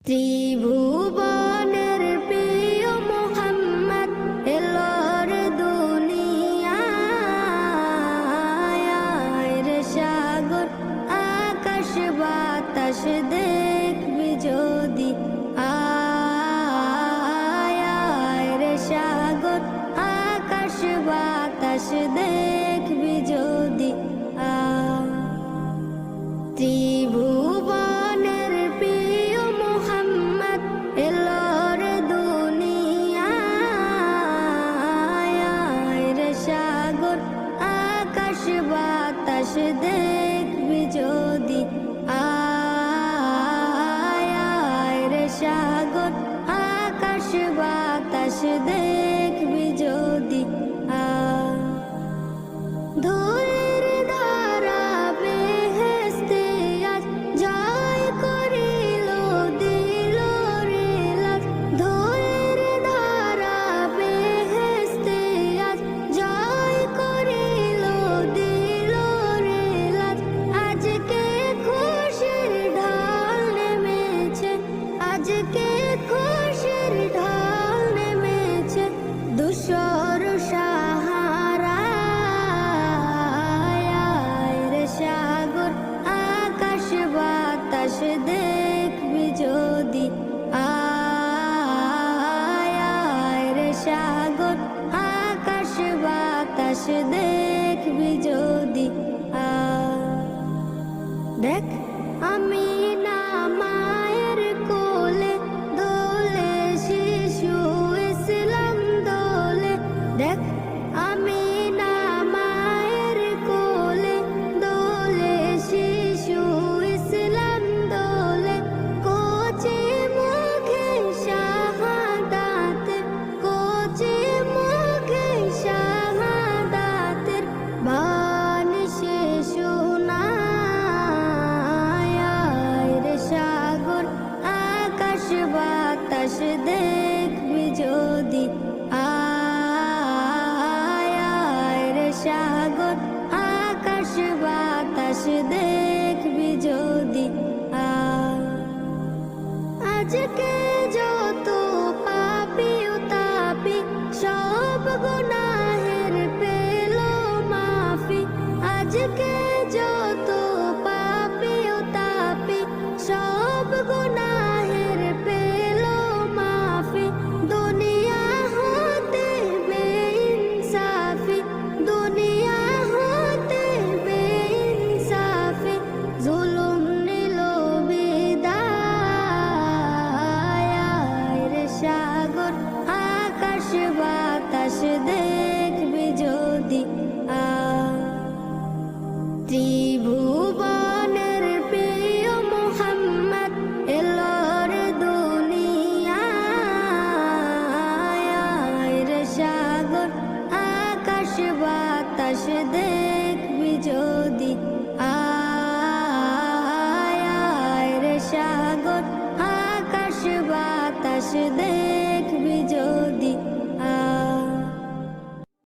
ত্রিভুবনের প্রিয় মোহাম্মদ এলোর দুনিয়ায় রে সাগর আকাশ বাতাস দেখবি যদি আয় রে সাগর আকাশ বাতাস দেখবি যদি ত্রিভুবনের প্রিয় মোহাম্মদ এলোর দুনিয়ায় রে সাগর আকাশ বাতাস দেখবি যদি আয় রে সাগর আকাশ বাতাস দেখবি যদি ধূলির ধারা বেহেশতে আজ জয় করিল দিল রে লাজ। ধূলির ধারা বেহেশতে আজ জয় করিল দিল রে লাজ। আজকে খুশির ঢাল নেমেছে, আজকে খুশির ঢাল নেমেছে ধূসর সাগর আকাশ বাতাস দেখবি যদি আয় রে সাগর আকাশ বাতাস দেখবি যদি দেখ আমি না মায়ের কোলে দোলে শিশু ইসলাম দোলে। দেখ আমি না মায়ের কোলে দোলে শিশু ইসলাম দোলে। কোচি মুখে শাহাদাতের, কোচি মুখে শাহাদাতের বান সে শোনায় রে সাগর আকাশ বাতাস দেখবি যদি আয় রে সাগর আকাশ বাতাস দেখবি যদি আজকে যত পাপি ও তাপি সব গুনাহের পেল মাফি। আজকে যত পাপি ও তাপি সব গুনাহের পেল মাফি। দুনিয়া হতে বেইনসাফি, দুনিয়া হতে বেইনসাফি জুলুম নিল বিদায় রে সাগর আকাশ বাতাস দেখবি যদি ত্রিভুবনের প্রিয় মোহাম্মদ এলোর দুনিয়ায় রে সাগর আকাশ বাতাস দেখবি যদি আয় রে সাগর আকাশ বাতাস